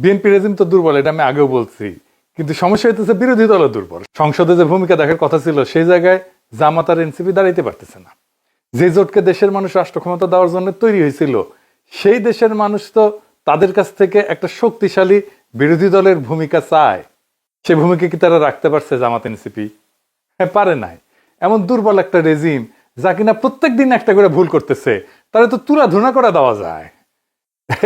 BNP regime তো দুর্বল, এটা আমি আগেও বলছি, কিন্তু সমস্যা হইতেছে বিরোধী দল দুর্বল। সংসদে যে ভূমিকা দেখার কথা ছিল সেই জায়গায় জামাত আর এনসিপি দাঁড়াইতে পারতেছে না। যে জোটকে দেশের মানুষ রাষ্ট্র ক্ষমতা দেওয়ার জন্য তৈরি হয়েছিল, সেই দেশের মানুষ তো তাদের কাছ থেকে একটা শক্তিশালী বিরোধী দলের ভূমিকা চায়। সে ভূমিকা কি তারা রাখতে পারছে জামাত এনসিপি? হ্যাঁ, পারে নাই। এমন দুর্বল একটা রেজিম, যা কিনা প্রত্যেক দিন একটা করে ভুল করতেছে, তারা তো তুলা ধুনা করে দেওয়া যায়।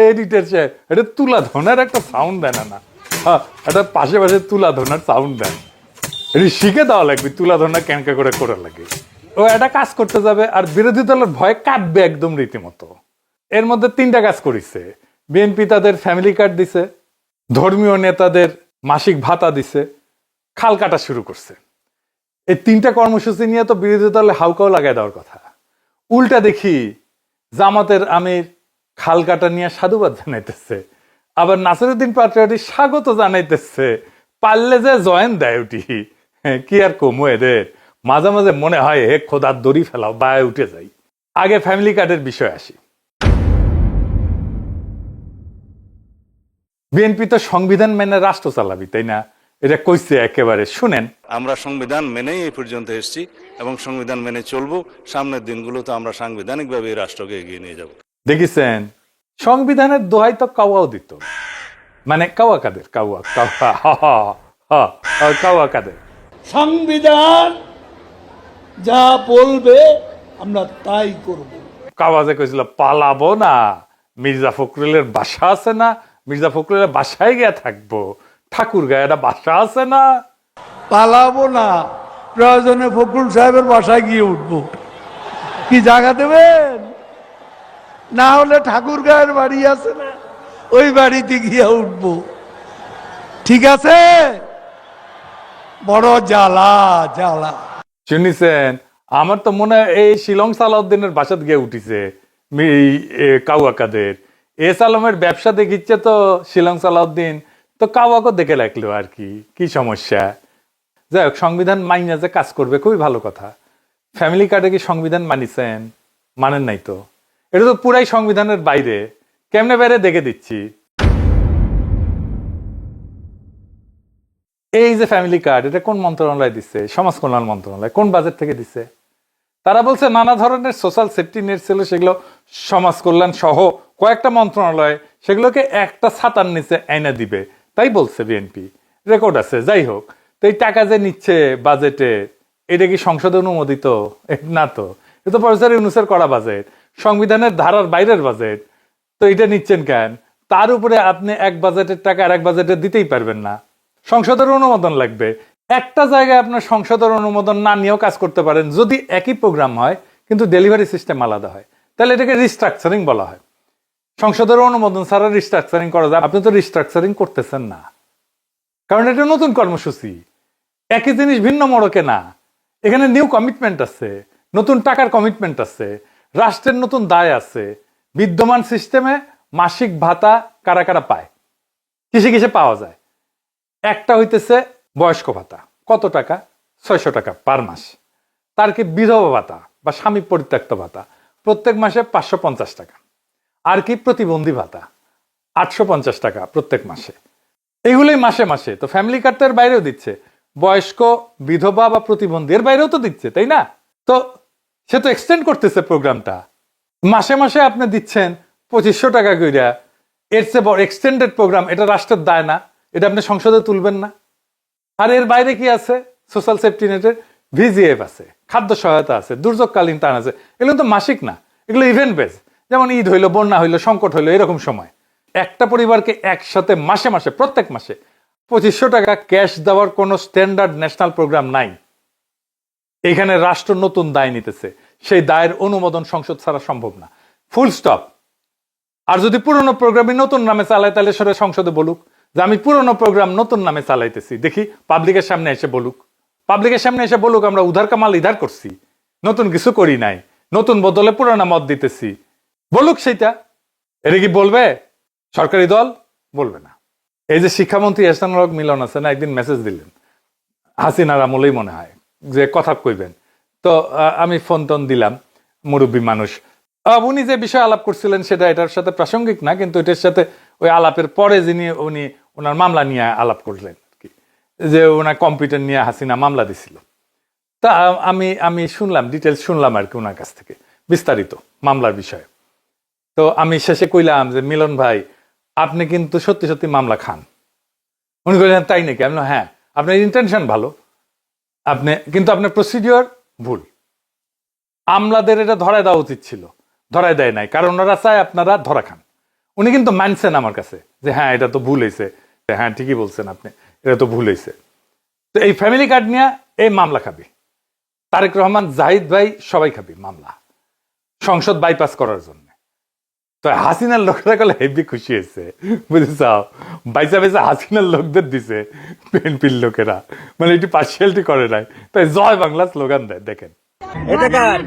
এডিটর সাহেব, এটা তুলা ধোনার একটা সাউন্ড দেয় না? হ্যাঁ, এটা পাশে পাশে তুলা ধোনার সাউন্ড দেয়। এটা শিখে দেওয়া লাগবে, তুলা ধোনা ক্যানকা করে করা লাগে। ও একটা কাজ করতে যাবে আর বিরোধী দলের ভয় কাঁপবে একদম রীতিমতো। এর মধ্যে তিনটা কাজ করেছে। বিএনপি তাদের ফ্যামিলি কার্ড দিছে, ধর্মীয় নেতাদের মাসিক ভাতা দিছে, খাল কাটা শুরু করছে। এই তিনটা কর্মসূচি নিয়ে তো বিরোধী দলে হাউকাও লাগাই দেওয়ার কথা। উল্টা দেখি জামাতের আমির খাল কাটা নিয়ে সাধুবাদ জানাইতেছে, আবার নাসিরউদ্দিন পাটোয়ারি স্বাগত জানাইতেছে, পারলে যে জয়েন দেয় উঠি। কি আর কমু এদের, মাঝে মাঝে মনে হয় হে খোদার দড়ি ফেলাও, বায়ে উঠে যাই। আগে ফ্যামিলি কার্ডের বিষয় আসি। বিএনপি তো সংবিধান মেনে রাষ্ট্র চালাবি, তাই না? এটা কইছে একেবারে, শুনেন। আমরা সংবিধান মেনেই এই পর্যন্ত এসেছি এবং সংবিধান মেনে চলবো। সামনের দিনগুলোতে আমরা সাংবিধানিকভাবে এই রাষ্ট্রকে এগিয়ে নিয়ে যাব। দেখেছেন, সংবিধানের দোহাই তো কাওয়াও দিত, মানে কাওয়া কাদের, কাওয়া কাওয়া কাদের। সংবিধান যা বলবে আমরা তাই করব। কাওয়াজে কইছিল পালাবো না, মির্জা ফখরুলের বাসা আছে না, মির্জা ফখরুলের বাসায় গিয়ে থাকবো, ঠাকুর গায়ে একটা বাসা আছে না। পালাবো না, প্রয়োজনে ফখরুল সাহেবের বাসায় গিয়ে উঠবো। কি জায়গা দেবেন? না হলে ঠাকুর গায়ের বাড়ি আছে না, ওই বাড়িতে গিয়ে উঠবো। ঠিক আছে? বড় জ্বালা জ্বালা। শুনিছেন, আমার তো মনে হয় এই শিলং সালাউদ্দিনের বাসাত গিয়ে উঠিছে কাওয়া কাদের। এস আলমের ব্যবসা দেখিচ্ছে তো শিলং সালাউদ্দিন, তো কাওয়াকে দেখে রাখলো আর কি। কি সমস্যা? যাই হোক, সংবিধান মাইনা যে কাজ করবে খুবই ভালো কথা। ফ্যামিলি কার্ডে কি সংবিধান মানিছেন? মানেন নাই তো। এটা তো পুরাই সংবিধানের বাইরে। কেমনে বাইরে দেখে দিচ্ছি। এই যে ফ্যামিলি কার্ড, এটা কোন মন্ত্রণালয় দিচ্ছে? সমাজ কল্যাণ মন্ত্রণালয়। কোন বাজেট থেকে দিচ্ছে? তারা বলছে নানা ধরনের সোশ্যাল সেফটি নেট ছিল, সেগুলো সমাজ কল্যাণ সহ কয়েকটা মন্ত্রণালয় সেগুলোকে একটা ছাতার নিচে আইনা দিবে, তাই বলছে বিএনপি। রেকর্ড আছে। যাই হোক, তো এই টাকা যে নিচ্ছে বাজেটে, এটা কি সংসদে অনুমোদিত? না তো, এটা তো প্রফেসর ইউনূসের করা বাজেট, সংবিধানের ধারার বাইরের বাজেট। তো এটা নিচ্ছেন কেন? তার উপরে আপনি এক বাজেটের টাকা আর এক বাজেটে দিতেই পারবেন না, সংসদের অনুমোদন লাগবে। একটা জায়গায় আপনার সংসদের অনুমোদন না নিয়েও কাজ করতে পারেন, যদি একই প্রোগ্রাম হয় কিন্তু ডেলিভারি সিস্টেম আলাদা হয়, তাহলে এটাকে রিস্ট্রাকচারিং বলা হয়। সংসদের অনুমোদন ছাড়া রিস্ট্রাকচারিং করা যায়? আপনি তো রিস্ট্রাকচারিং করতেছেন না, কারণ এটা নতুন কর্মসূচি। একই জিনিস ভিন্ন মোড়কে না, এখানে নিউ কমিটমেন্ট আছে, নতুন টাকার কমিটমেন্ট আছে, রাষ্ট্রের নতুন দায় আছে। বিদ্যমান সিস্টেমে মাসিক ভাতা কারা কারা পায়, কিসে কিসে পাওয়া যায়? একটা হইতেছে বয়স্ক ভাতা। কত টাকা? 600 টাকা পার মাস। তার কি বিধবা ভাতা বা স্বামী পরিত্যক্ত ভাতা, প্রত্যেক মাসে 550 টাকা। আর কি প্রতিবন্ধী ভাতা, 850 টাকা প্রত্যেক মাসে। এগুলোই মাসে মাসে। তো ফ্যামিলি কার্ড তো এর বাইরেও দিচ্ছে, বয়স্ক, বিধবা বা প্রতিবন্ধী এর বাইরেও তো দিচ্ছে, তাই না? তো সে তো এক্সটেন্ড করতেছে প্রোগ্রামটা। মাসে মাসে আপনি দিচ্ছেন 2500 টাকা কইরা, এর চেয়ে বড় এক্সটেন্ডেড প্রোগ্রাম, এটা রাষ্ট্রের দায় না? এটা আপনি সংসদে তুলবেন না? আর এর বাইরে কি আছে? সোশ্যাল সেফটি নেটের ভিজিএফ আছে, খাদ্য সহায়তা আছে, দুর্যোগকালীন ত্রাণ আছে। এগুলো তো মাসিক না, এগুলো ইভেন্ট বেস। যেমন ঈদ হইলো, বন্যা হইলো, সংকট হইলো, এরকম সময় একটা পরিবারকে একসাথে মাসে মাসে, প্রত্যেক মাসে 2500 টাকা ক্যাশ দেওয়ার কোনো স্ট্যান্ডার্ড ন্যাশনাল প্রোগ্রাম নাই। এখানে রাষ্ট্র নতুন দায় নিতেছে, সেই দায়ের অনুমোদন সংসদ ছাড়া সম্ভব না, ফুল স্টপ। আর যদি পুরনো প্রোগ্রামই নতুন নামে চালায়, তাহলে সেটা সংসদে বলুক যে আমি পুরনো প্রোগ্রাম নতুন নামে চালাইতেছি, দেখি পাবলিকের সামনে এসে বলুক। পাবলিকের সামনে এসে বলুক আমরা উধার কামাল ইধার করছি, নতুন কিছু করি নাই, নতুন বদলে পুরানা মত দিতেছি, বলুক সেইটা। এটা কি বলবে সরকারি দল? বলবে না। এই যে শিক্ষামন্ত্রী এহসানুল হক মিলন আছে না, একদিন মেসেজ দিলেন, হাসিনার আমলেই মনে হয়, যে কথা কইবেন। তো আমি ফোন টোন দিলাম, মুরব্বী মানুষ। উনি যে বিষয় আলাপ করছিলেন সেটা এটার সাথে প্রাসঙ্গিক না, কিন্তু এটার সাথে ওই আলাপের পরে উনি ওনার মামলা নিয়ে আলাপ করলেন আর কি, যে ওনার কম্পিউটার নিয়ে হাসিনা মামলা দিছিল। তা আমি শুনলাম, ডিটেলস শুনলাম আর কি ওনার কাছ থেকে বিস্তারিত মামলার বিষয়ে। তো আমি শেষে কইলাম যে মিলন ভাই, আপনি কিন্তু সত্যি সত্যি মামলা খান। উনি বললেন তাই নাকি? আমি বললাম হ্যাঁ, আপনার ইন্টেনশন ভালো, কিন্তু আপনার প্রসিডিওর ভুল। আমলাদের এটা ধরায় দেওয়া উচিত ছিল, ধরায় দেয় নাই, কারণ ওনারা চায় আপনারা ধরা খান। উনি কিন্তু মানছেন আমার কাছে যে হ্যাঁ এটা তো ভুল হয়েছে, হ্যাঁ ঠিকই বলছেন আপনি, এটা তো ভুল হয়েছে। তো এই ফ্যামিলি কার্ড নিয়ে এই মামলা খাবি, তারেক রহমান, জাহিদ ভাই সবাই খাবি মামলা, সংসদ বাইপাস করার জন্য। তো হাসিনার লোকেরা গেলে হেভি খুশি হয়েছে, বুঝেছাও, বাইসা বাইসা হাসিনার লোকদের দিছে বিএনপির লোকেরা, মানে এটি পার্সিয়ালিটি করে নাই, তাই জয় বাংলা স্লোগান দেয়। দেখেন এটা কার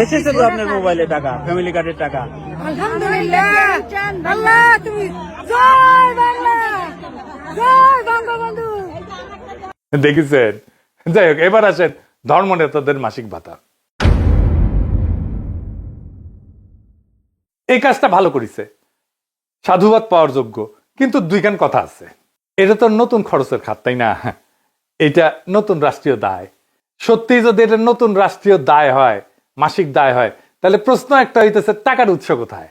এসেছে তো আপনার মোবাইলে টাকা, ফ্যামিলি কার্ডের টাকা? আলহামদুলিল্লাহ, আল্লাহ তুমি জয় বাংলা, জয় বঙ্গবন্ধু। দেখেছেন? যাই হোক, এবার আসেন ধর্ম নেতাদের মাসিক ভাতা। এই কাজটা ভালো করেছে, সাধুবাদ পাওয়ার যোগ্য, কিন্তু দুইখান কথা আছে। এটা তো নতুন খরচের খাত, তাই না? এটা নতুন রাষ্ট্রীয় দায়। সত্যি যদি এটা নতুন রাষ্ট্রীয় দায় হয়, মাসিক দায় হয়, তাহলে প্রশ্ন একটা হইতেছে টাকার উৎস কোথায়?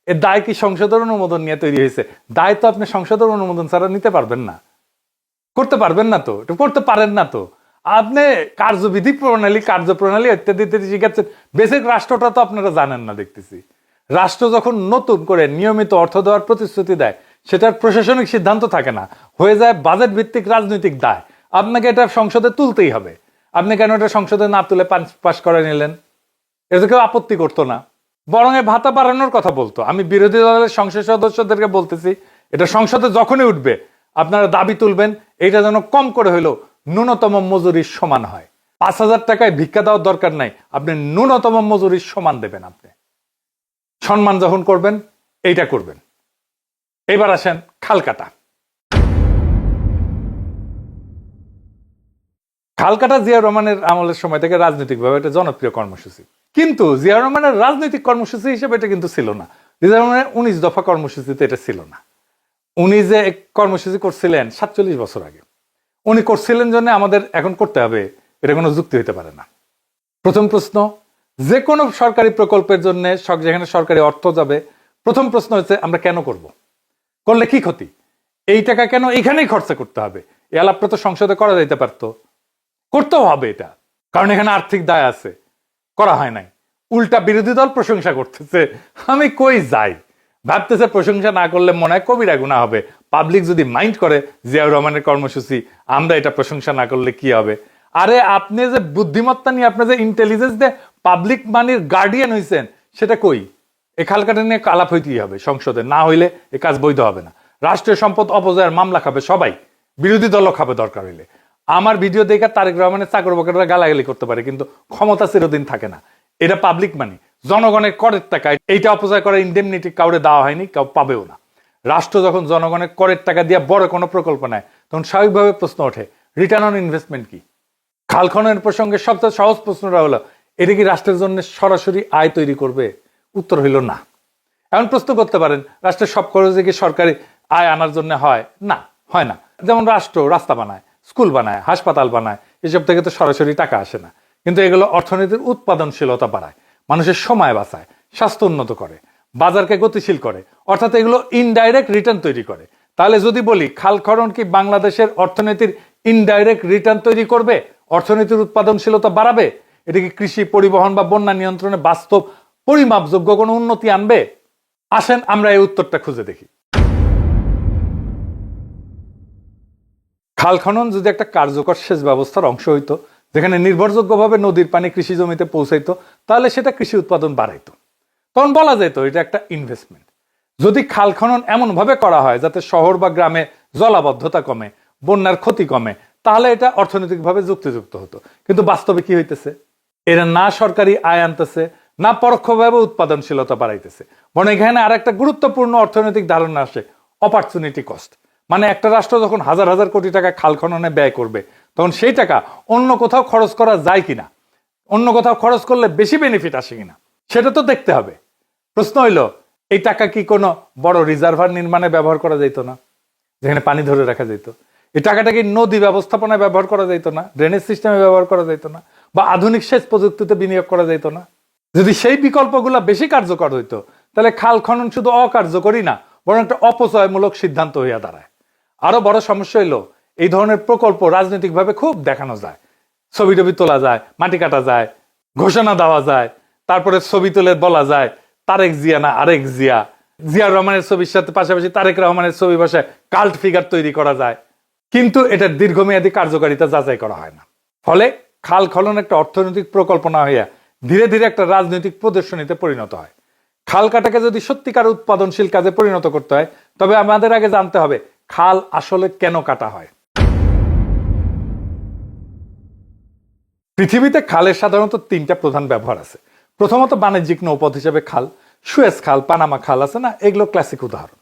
এর দায় কি সংসদের অনুমোদন নিয়ে তৈরি হয়েছে? দায় তো আপনি সংসদের অনুমোদন ছাড়া নিতে পারবেন না, করতে পারবেন না, তো এটা করতে পারেন না। তো আপনি কার্যবিধি প্রণালী, কার্যপ্রণালী ইত্যাদি ইত্যাদি শিখাচ্ছেন, বেসিক রাষ্ট্রটা তো আপনারা জানেন না দেখতেছি। রাষ্ট্র যখন নতুন করে নিয়মিত অর্থ দেওয়ার প্রতিশ্রুতি দেয়, সেটার প্রশাসনিক সিদ্ধান্ত থাকে না, হয়ে যায় বাজেট ভিত্তিক রাজনৈতিক দায়। আপনাকে এটা সংসদে তুলতেই হবে। আপনি কেন এটা সংসদে না তুলে পাশ করে নিলেন? এটা কেউ আপত্তি করতো না, বরং এ ভাতা বাড়ানোর কথা বলতো। আমি বিরোধী দলের সংসদ সদস্যদেরকে বলতেছি, এটা সংসদে যখনই উঠবে আপনারা দাবি তুলবেন এটা যেন কম করে হইলেও ন্যূনতম মজুরির সমান হয়। 5,000 টাকায় ভিক্ষা দেওয়ার দরকার নাই, আপনি ন্যূনতম মজুরির সমান দেবেন। আপনি সম্মান যখন করবেন এইটা করবেন। এবার আসেন খালকাটা। খালকাটা জিয়া রহমানের আমলের সময় থেকে রাজনৈতিকভাবে একটা জনপ্রিয় কর্মসূচি, কিন্তু জিয়া রহমানের রাজনৈতিক কর্মসূচি হিসেবে এটা কিন্তু ছিল না। জিয়া রহমানের 19 দফা কর্মসূচিতে এটা ছিল না। উনি যে কর্মসূচি করছিলেন 47 বছর আগে, উনি করছিলেন জন্য আমাদের এখন করতে হবে, এটা কোনো যুক্তি হইতে পারে না। প্রথম প্রশ্ন, যে কোনো সরকারি প্রকল্পের জন্য যেখানে সরকারি অর্থ যাবে, প্রথম প্রশ্ন হচ্ছে আমরা কেন করব, করলে কি ক্ষতি, এই টাকা কেন এখানেই খরচা করতে হবে? এই আলাপটা তো সংসদে করা যাইতে পারতো, করতেও হবে এটা, কারণ এখানে আর্থিক দায় আছে। করা হয় নাই, উল্টা বিরোধী দল প্রশংসা করতেছে। আমি কই যাই, ভাবতেছে প্রশংসা না করলে মনে হয় কবিরা গুনাহ হবে। পাবলিক যদি মাইন্ড করে জিয়াউর রহমানের কর্মসূচি, আমরা এটা প্রশংসা না করলে কি হবে? আরে আপনি যে বুদ্ধিমত্তা নিয়ে, আপনি যে ইন্টেলিজেন্স দিয়ে পাবলিক মানির গার্ডিয়ান হইছেন, সেটা কই? এই খালকাটা নিয়ে আলাপ হইতেই হবে সংসদে, না হইলে এ কাজ বৈধ হবে না। রাষ্ট্রীয় সম্পদ অপচয়ের মামলা খাবে সবাই, বিরোধী দলও খাবে দরকার হইলে। আমার ভিডিও দেখে তারেক রহমানের চাকর বাকররা গালাগালি করতে পারে, কিন্তু ক্ষমতা চিরদিন থাকে না। এটা পাবলিক মানি, জনগণের করের টাকা, এইটা অপচয় করার ইন্ডেমনিটি কাউরে দেওয়া হয়নি, কেউ পাবেও না। রাষ্ট্র যখন জনগণের করের টাকা দিয়ে বড় কোনো প্রকল্প নেয়, তখন স্বাভাবিকভাবে প্রশ্ন ওঠে রিটার্ন অন ইনভেস্টমেন্ট কি? খাল খননের প্রসঙ্গে সবচেয়ে সহজ প্রশ্নটা হলো, এটা কি রাষ্ট্রের জন্য সরাসরি আয় তৈরি করবে? উত্তর হইল না। এখন প্রশ্ন করতে পারেন, রাষ্ট্রের সব খরচে কি সরকারি আয় আনার জন্য হয়? না, হয় না। যেমন রাষ্ট্র রাস্তা বানায়, স্কুল বানায়, হাসপাতাল বানায়, এসব থেকে তো সরাসরি টাকা আসে না, কিন্তু এগুলো অর্থনীতির উৎপাদনশীলতা বাড়ায়, মানুষের সময় বাঁচায়, স্বাস্থ্য উন্নত করে, বাজারকে গতিশীল করে, অর্থাৎ এগুলো ইনডাইরেক্ট রিটার্ন তৈরি করে। তাহলে যদি বলি খাল খনন কি বাংলাদেশের অর্থনীতির ইনডাইরেক্ট রিটার্ন তৈরি করবে, অর্থনীতির উৎপাদনশীলতা বাড়াবে? এটা কি কৃষি, পরিবহন বা বন্যা নিয়ন্ত্রণে বাস্তব পরিমাপযোগ্য কোনো উন্নতি আনবে? আসেন আমরা এই উত্তরটা খুঁজে দেখি। খাল খনন যদি একটা কার্যকর সেচ ব্যবস্থার অংশ হইতো, যেখানে নির্ভরযোগ্যভাবে নদীর পানি কৃষি জমিতে পৌঁছাইতো, তাহলে সেটা কৃষি উৎপাদন বাড়াইতো, তখন বলা যেত এটা একটা ইনভেস্টমেন্ট। যদি খাল খনন এমন ভাবে করা হয় যাতে শহর বা গ্রামে জলাবদ্ধতা কমে, বন্যার ক্ষতি কমে, তাহলে এটা অর্থনৈতিকভাবে যুক্তিযুক্ত হতো। কিন্তু বাস্তবে কি হইতেছে? এরা না সরকারি আয় আনতেছে, না পরোক্ষভাবে উৎপাদনশীলতা বাড়াইতেছে, বরং এখানে আর একটা গুরুত্বপূর্ণ অর্থনৈতিক ধারণা আসে, অপরচুনিটি কস্ট। মানে একটা রাষ্ট্র যখন হাজার হাজার কোটি টাকা খাল খননে ব্যয় করবে, তখন সেই টাকা অন্য কোথাও খরচ করা যায় কিনা, অন্য কোথাও খরচ করলে বেশি বেনিফিট আসে কিনা, সেটা তো দেখতে হবে। প্রশ্ন হইল, এই টাকা কি কোনো বড় রিজার্ভার নির্মাণে ব্যবহার করা যেত না, যেখানে পানি ধরে রাখা যেত? এই টাকাটা কি নদী ব্যবস্থাপনায় ব্যবহার করা যেত না, ড্রেনেজ সিস্টেমে ব্যবহার করা যেত না, বা আধুনিক সেচ প্রযুক্তিতে বিনিয়োগ করা যেত না? যদি সেই বিকল্পগুলো বেশি কার্যকর হইতো, তাহলে খাল খনন শুধু অকার্যকরী না, বরং একটা অপচয়মূলক সিদ্ধান্ত হইয়া দাঁড়ায়। আরো বড় সমস্যা হইলো, এই ধরনের প্রকল্প রাজনৈতিকভাবে খুব দেখানো যায়, ছবি টবি তোলা যায়, মাটি কাটা যায়, ঘোষণা দেওয়া যায়, তারপরে ছবি তুলে বলা যায় তারেক জিয়া না আরেক জিয়া, জিয়া রহমানের ছবির সাথে পাশাপাশি তারেক রহমানের ছবি বসে কাল্ট ফিগার তৈরি করা যায়, কিন্তু এটার দীর্ঘমেয়াদী কার্যকারিতা যাচাই করা হয় না। ফলে খাল খনন একটা অর্থনৈতিক প্রকল্প না হইয়া ধীরে ধীরে একটা রাজনৈতিক প্রদর্শনীতে পরিণত হয়। খাল কাটাকে যদি সত্যিকার উৎপাদনশীল কাজে পরিণত করতে হয়, তবে আমাদের আগে জানতে হবে খাল আসলে কেন কাটা হয়। পৃথিবীতে খালের সাধারণত তিনটা প্রধান ব্যবহার আছে। প্রথমত বাণিজ্যিক নৌপথ হিসেবে খাল, সুয়েজ খাল, পানামা খাল আছে না, এগুলো ক্লাসিক উদাহরণ।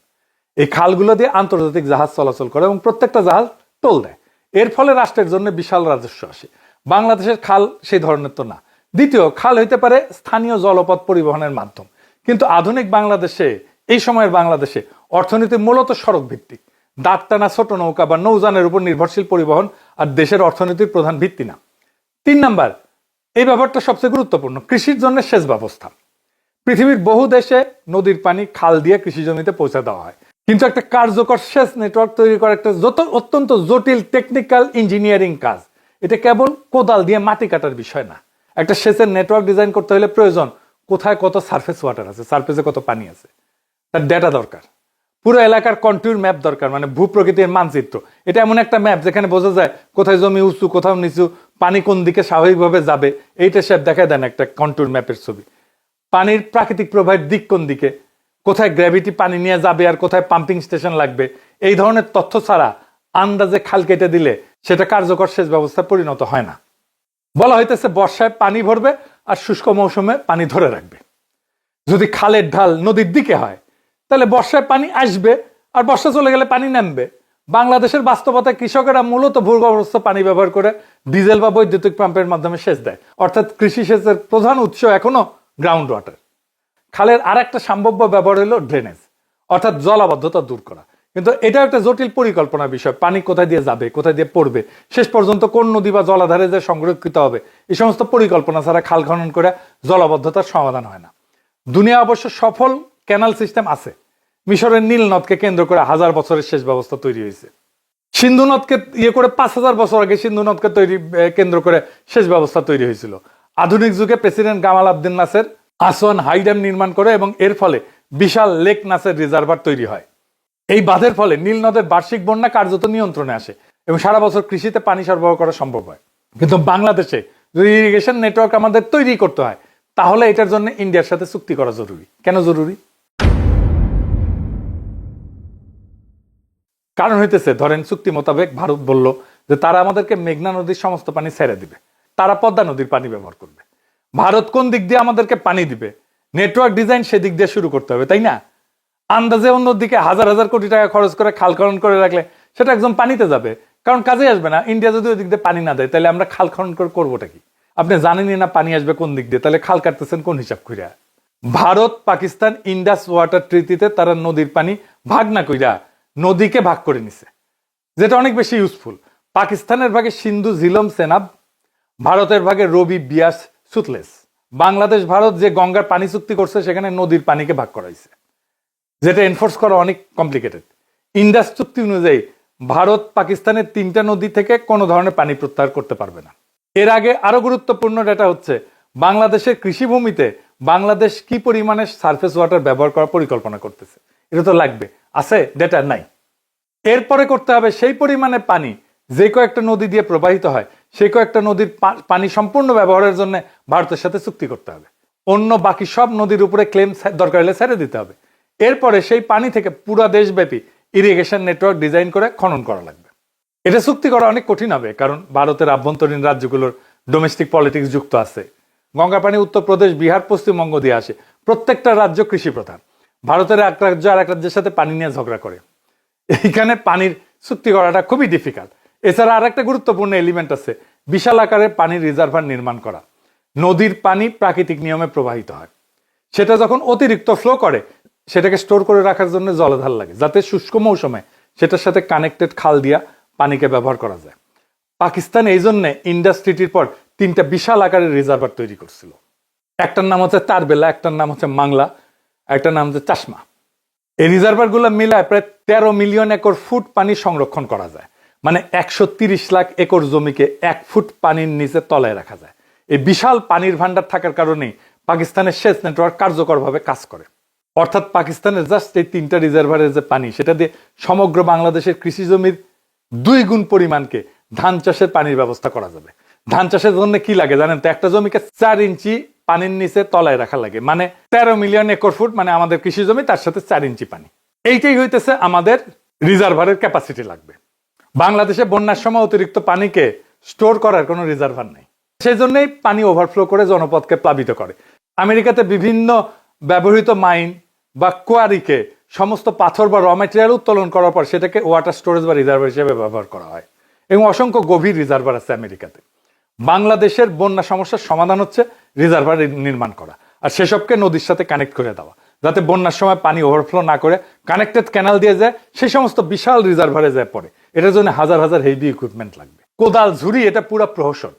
এই খালগুলো দিয়ে আন্তর্জাতিক জাহাজ চলাচল করে এবং প্রত্যেকটা জাহাজ টোল দেয়। এর ফলে রাষ্ট্রের জন্য বিশাল রাজস্ব আসে। বাংলাদেশের খাল সেই ধরনের তো না। দ্বিতীয়, খাল হইতে পারে স্থানীয় জলপথ পরিবহনের মাধ্যম, কিন্তু আধুনিক বাংলাদেশে, এই সময়ের বাংলাদেশে অর্থনীতি মূলত সড়ক ভিত্তিক। দাঁড় টানা ছোট নৌকা বা নৌযানের উপর নির্ভরশীল পরিবহন আর দেশের অর্থনীতির প্রধান ভিত্তি না। 3 নাম্বার, এই ব্যাপারটা সবচেয়ে গুরুত্বপূর্ণ, কৃষির জন্য সেচ ব্যবস্থা। পৃথিবীর বহু দেশে নদীর পানি খাল দিয়ে কৃষি জমিতে পৌঁছে দেওয়া হয়, কিন্তু একটা কার্যকর সেচ নেটওয়ার্ক তৈরি করা একটা অত্যন্ত জটিল টেকনিক্যাল ইঞ্জিনিয়ারিং কাজ। এটা কেবল কোদাল দিয়ে মাটি কাটার বিষয় না। একটা সেচের নেটওয়ার্ক ডিজাইন করতে হলে প্রয়োজন কোথায় কত সারফেস ওয়াটার আছে, সারফেসে কত পানি আছে, তার ডেটা দরকার। পুরো এলাকার কন্ট্যুর ম্যাপ দরকার, মানে ভূপ্রকৃতির মানচিত্র। এটা এমন একটা ম্যাপ যেখানে বোঝা যায় কোথায় জমি উঁচু, কোথাও নিচু, পানি কোন দিকে স্বাভাবিকভাবে যাবে, এইটা সে দেখায় দেন একটা কন্ট্যুর ম্যাপের ছবি। পানির প্রাকৃতিক প্রবাহের দিক কোন দিকে, কোথায় গ্র্যাভিটি পানি নিয়ে যাবে আর কোথায় পাম্পিং স্টেশন লাগবে, এই ধরনের তথ্য ছাড়া আন্দাজে খাল কেটে দিলে সেটা কার্যকর সেচ ব্যবস্থায় পরিণত হয় না। বলা হইতেছে বর্ষায় পানি ভরবে আর শুষ্ক মৌসুমে পানি ধরে রাখবে। যদি খালের ঢাল নদীর দিকে হয়, তাহলে বর্ষায় পানি আসবে আর বর্ষা চলে গেলে পানি নামবে। বাংলাদেশের বাস্তবতায় কৃষকেরা মূলত ভূগর্ভস্থ পানি ব্যবহার করে ডিজেল বা বৈদ্যুতিক পাম্পের মাধ্যমে সেচ দেয়, অর্থাৎ কৃষি সেচের প্রধান উৎস এখনো গ্রাউন্ড ওয়াটার। খালের আর একটা সম্ভাব্য ব্যবহার হলো ড্রেনেজ, অর্থাৎ জলাবদ্ধতা দূর করা। কিন্তু এটা একটা জটিল পরিকল্পনার বিষয়। পানি কোথায় দিয়ে যাবে, কোথায় দিয়ে পড়বে, শেষ পর্যন্ত কোন নদী বা জলাধারে যে সংরক্ষিত হবে, এই সমস্ত পরিকল্পনা ছাড়া খাল খনন করে জলাবদ্ধতার সমাধান হয় না। দুনিয়া অবশ্য সফল ক্যানাল সিস্টেম আছে। মিশরের নীল নদকে কেন্দ্র করে 1000 বছরের সেচ ব্যবস্থা তৈরি হয়েছে। সিন্ধু নদকে করে 5000 বছর আগে সিন্ধু নদকে কেন্দ্র করে সেচ ব্যবস্থা তৈরি হয়েছিল। আধুনিক যুগে president Gamal Abdin Nasser Aswan high dam নির্মাণ করে এবং এর ফলে বিশাল লেক নাসের রিজার্ভার তৈরি হয়। এই বাঁধের ফলে নীল নদের বার্ষিক বন্যা কার্যত নিয়ন্ত্রণে আসে এবং সারা বছর কৃষিতে পানি সরবরাহ করা সম্ভব হয়। কিন্তু বাংলাদেশে যদি ইরিগেশন নেটওয়ার্ক আমাদের তৈরি করতে হয়, তাহলে এটার জন্য ইন্ডিয়ার সাথে চুক্তি করা জরুরি। কেন জরুরি? কারণ হইতেছে, ধরেন চুক্তি মোতাবেক ভারত বলল যে তারা আমাদেরকে মেঘনা নদীর সমস্ত পানি ছেড়ে দিবে, তারা পদ্মা নদীর পানি ব্যবহার করবে। ভারত কোন দিক দিয়ে আমাদেরকে পানি দিবে, নেটওয়ার্ক ডিজাইন সেদিক দিয়ে শুরু করতে হবে, তাই না? আন্দাজে অন্যদিকে হাজার হাজার কোটি টাকা খরচ করে খাল খনন করে রাখলে সেটা একদম পানিতে যাবে, কারণ কাজে আসবে না। ইন্ডিয়া যদি ওই দিক দিয়ে পানি না দেয়, তাহলে আমরা খাল খনন করে করবোটা কি? আপনি জানেনই না পানি আসবে কোন দিক দিয়ে, তাহলে খাল কাটতেছেন কোন হিসাব কইরা? ভারত পাকিস্তান ইন্ডাস ওয়াটার ট্রিটিতে তারা নদীর পানি ভাগ না কইরা নদীকে ভাগ করে নিছে, যেটা অনেক বেশি ইউজফুল। পাকিস্তানের ভাগে সিন্ধু, ঝিলম, সেনাব, ভারতের ভাগে রবি, বিয়াস, সুতলেস। বাংলাদেশ ভারত যে গঙ্গার পানি চুক্তি করছে, সেখানে নদীর পানিকে ভাগ করাইছে, যেটা এনফোর্স করা অনেক কমপ্লিকেটেড। ইন্ডাস চুক্তি অনুযায়ী ভারত পাকিস্তানের 3টা নদী থেকে কোনো ধরনের পানি প্রত্যাহার করতে পারবে না। এর আগে আরো গুরুত্বপূর্ণ ডেটা হচ্ছে বাংলাদেশের কৃষিভূমিতে বাংলাদেশ কি পরিমাণে সারফেস ওয়াটার ব্যবহার করার পরিকল্পনা করতেছে। এটা তো লাগবে, আছে ডেটা নাই। এরপরে করতে হবে সেই পরিমাণে পানি যে কয়েকটা নদী দিয়ে প্রবাহিত হয়, সেই কয়েকটা নদীর পানি সম্পূর্ণ ব্যবহারের জন্য ভারতের সাথে চুক্তি করতে হবে। অন্য বাকি সব নদীর উপরে ক্লেম দরকার হলে ছেড়ে দিতে হবে। এরপরে সেই পানি থেকে পুরা দেশব্যাপী ইরিগেশন নেটওয়ার্ক ডিজাইন করে খনন করা লাগবে। এটা চুক্তি করা অনেক কঠিন হবে, কারণ ভারতের আভ্যন্তরীণ রাজ্যগুলোর ডোমেস্টিক পলিটিক্স যুক্ত আছে। গঙ্গা পানি উত্তরপ্রদেশ, বিহার, পশ্চিমবঙ্গ দিয়ে আসে। প্রত্যেকটা রাজ্য কৃষি প্রধান। ভারতের এক রাজ্য আর এক রাজ্যের সাথে পানি নিয়ে ঝগড়া করে। এইখানে পানির চুক্তি করাটা খুবই ডিফিকাল্ট। এছাড়া আর একটা গুরুত্বপূর্ণ এলিমেন্ট আছে, বিশাল আকারের পানির রিজার্ভার নির্মাণ করা। নদীর পানি প্রাকৃতিক নিয়মে প্রবাহিত হয়, সেটা যখন অতিরিক্ত ফ্লো করে, সেটাকে স্টোর করে রাখার জন্য জলাধার লাগে, যাতে শুষ্ক মৌসুমে সেটার সাথে কানেক্টেড খাল দিয়া পানিকে ব্যবহার করা যায়। পাকিস্তান এই জন্যে ইন্ডাস ট্রিটির পর 3টা বিশাল আকারের রিজার্ভার তৈরি করছিল। একটার নাম হচ্ছে তারবেলা, একটার নাম হচ্ছে মাংলা, একটার নাম হচ্ছে চাশমা। এই রিজার্ভার গুলো মিলায় প্রায় 13 মিলিয়ন একর ফুট পানি সংরক্ষণ করা যায়, মানে 130 লাখ একর জমিকে 1 ফুট পানির নিচে তলায় রাখা যায়। এই বিশাল পানির ভান্ডার থাকার কারণেই পাকিস্তানের সেচ নেটওয়ার্ক কার্যকরভাবে কাজ করে। অর্থাৎ পাকিস্তানের জাস্ট এই 3টা রিজার্ভারের যে পানি, সেটা দিয়ে সমগ্র বাংলাদেশের কৃষি জমির 2 গুণ পরিমাণকে ধান চাষের পানির ব্যবস্থা করা যাবে। ধান চাষের জন্য কি লাগে জানেন তো? একটা জমিকে 4 ইঞ্চি পানির নিচে তলায় রাখা লাগে, মানে 13 মিলিয়ন একর ফুট, মানে আমাদের কৃষি জমি, তার সাথে 4 ইঞ্চি পানি। এইটাই হইতেছে আমাদের রিজার্ভারের ক্যাপাসিটি লাগবে। বাংলাদেশে বন্যার সময় অতিরিক্ত পানিকে স্টোর করার কোনো রিজার্ভার নেই, সেই জন্যই পানি ওভারফ্লো করে জনপদকে প্লাবিত করে। আমেরিকাতে বিভিন্ন ব্যবহৃত মাইন বা কোয়ারিকে সমস্ত পাথর বা র ম্যাটেরিয়াল উত্তোলন করার পর সেটাকে ওয়াটার স্টোরেজ বা রিজার্ভার হিসেবে ব্যবহার করা হয়, এবং অসংখ্য গভীর রিজার্ভার আছে আমেরিকাতে। বাংলাদেশের বন্যা সমস্যার সমাধান হচ্ছে রিজার্ভার নির্মাণ করা, আর সেসবকে নদীর সাথে কানেক্ট করে দেওয়া, যাতে বন্যার সময় পানি ওভারফ্লো না করে কানেক্টেড ক্যানাল দিয়ে যায় সেই সমস্ত বিশাল রিজার্ভারে যায় পড়ে। এটার জন্য হাজার হাজার হেভি ইকুইপমেন্ট লাগবে, কোদাল ঝুড়ি, এটা পুরো প্রহসন।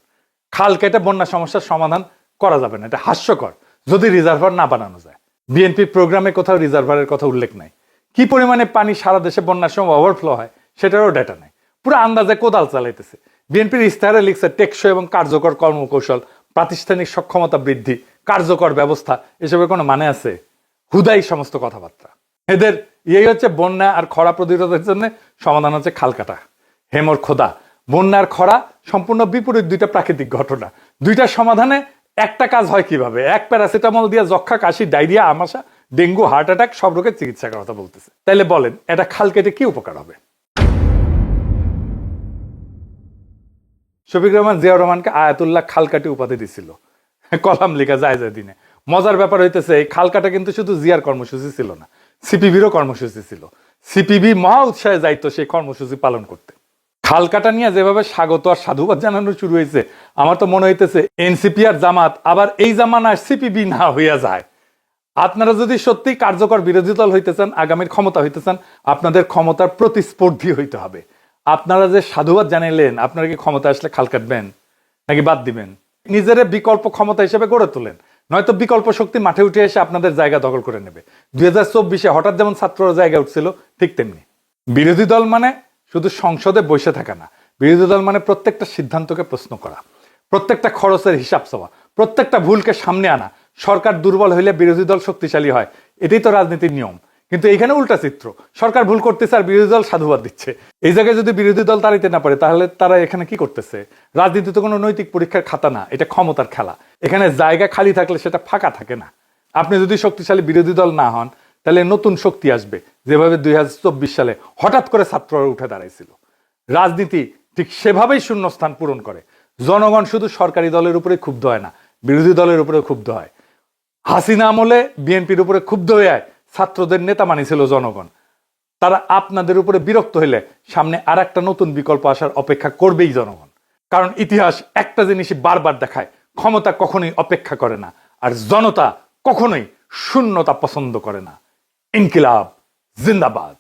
খাল কেটে বন্যা সমস্যার সমাধান করা যাবে না, এটা হাস্যকর যদি রিজার্ভার না বানানো যায়। বিএনপির প্রোগ্রামে কোথাও রিজার্ভারের কথা উল্লেখ নাই। কি পরিমাণে পানি সারা দেশে বন্যার সময় ওভারফ্লো হয় সেটারও ডেটা নাই, পুরো আন্দাজে কোদাল চালাইতেছে। বিএনপির ইস্তাহারে লিখছে টেকসই এবং কার্যকর কর্মকৌশল, প্রাতিষ্ঠানিক সক্ষমতা বৃদ্ধি, কার্যকর ব্যবস্থা, এসবের কোনো মানে আছে? হুদাই সমস্ত কথাবার্তা। এদের ইয়েই হচ্ছে বন্যা আর খরা প্রতিরোধের জন্য সমাধান হচ্ছে খাল কাটা। হেমর খোদা, বন্যা আর খরা সম্পূর্ণ বিপরীত 2টা প্রাকৃতিক ঘটনা। 2টার সমাধানে একটা কাজ হয় কিভাবে? এক প্যারাসিটামল দিয়ে যক্ষা, কাশি, ডায়রিয়া, আমাশা, ডেঙ্গু, হার্ট অ্যাটাক সব রোগের চিকিৎসার কথা বলতেছে। তাইলে বলেন এটা খাল কেটে কি উপকার হবে? শফিক রহমান জিয়াউর রহমানকে আয়াতুল্লাহ খালকাটি উপাধি দিছিল কলাম লেখা যায় দিনে। মজার ব্যাপার হইতেছে এই খালকাটা কিন্তু শুধু জিয়ার কর্মসূচি ছিল না, সিপিবিরও কর্মসূচি ছিল। সিপিবি মহা উৎসাহে যাইতো সেই কর্মসূচি পালন করতে। খালকাটা নিয়ে যেভাবে স্বাগত আর সাধুবাদ জানানো শুরু হয়েছে, আমার তো মনে হইতেছে এনসিপি আর জামাত আবার এই জামানায় সিপিবি না হইয়া যায়। আপনারা যদি সত্যি কার্যকর বিরোধী দল হইতে চান, আগামীর ক্ষমতা হইতে চান, আপনাদের ক্ষমতার প্রতিস্পর্ধী হইতে হবে। আপনারা যে সাধুবাদ জানাইলেন, আপনারা কি ক্ষমতা আসলে খাল কাটবেন নাকি বাদ দিবেন? নিজের বিকল্প ক্ষমতা হিসেবে গড়ে তোলেন, নয়তো বিকল্প শক্তি মাঠে উঠে এসে আপনাদের জায়গা দখল করে নেবে। 2024-এ হঠাৎ যেমন ছাত্ররা জায়গা উঠছিল, ঠিক তেমনি বিরোধী দল মানে শুধু সংসদে বসে থাকা না, বিরোধী দল মানে প্রত্যেকটা সিদ্ধান্তকে প্রশ্ন করা, প্রত্যেকটা খরচের হিসাব চাওয়া, প্রত্যেকটা ভুলকে সামনে আনা। সরকার দুর্বল হইলে বিরোধী দল শক্তিশালী হয়, এটাই তো রাজনীতির নিয়ম। কিন্তু এইখানে উল্টা চিত্র, সরকার ভুল করতেছে আর বিরোধী দল সাধুবাদ দিচ্ছে। এই জায়গায় যদি বিরোধী দল তাড়াইতে না পারে, তাহলে তারা এখানে কি করতেছে? রাজনীতি তো কোনো নৈতিক পরীক্ষার খাতা না, এটা ক্ষমতার খেলা। এখানে জায়গা খালি থাকলে সেটা ফাঁকা থাকে না। আপনি যদি শক্তিশালী বিরোধী দল না হন, তাহলে নতুন শক্তি আসবে, যেভাবে 2024 সালে হঠাৎ করে ছাত্ররা উঠে দাঁড়াইছিল। রাজনীতি ঠিক সেভাবেই শূন্যস্থান পূরণ করে। জনগণ শুধু সরকারি দলের উপরে ক্ষুব্ধ হয় না, বিরোধী দলের উপরে ক্ষুব্ধ হয়। হাসিনা আমলে বিএনপির উপরে ক্ষুব্ধ হয়ে ছাত্রদের নেতা মানিছিল জনগণ। তারা আপনাদের উপরে বিরক্ত হইলে সামনে আর একটা নতুন বিকল্প আসার অপেক্ষা করবেই জনগণ। কারণ ইতিহাস একটা জিনিসই বারবার দেখায়, ক্ষমতা কখনোই অপেক্ষা করে না, আর জনতা কখনোই শূন্যতা পছন্দ করে না। ইনকিলাব জিন্দাবাদ।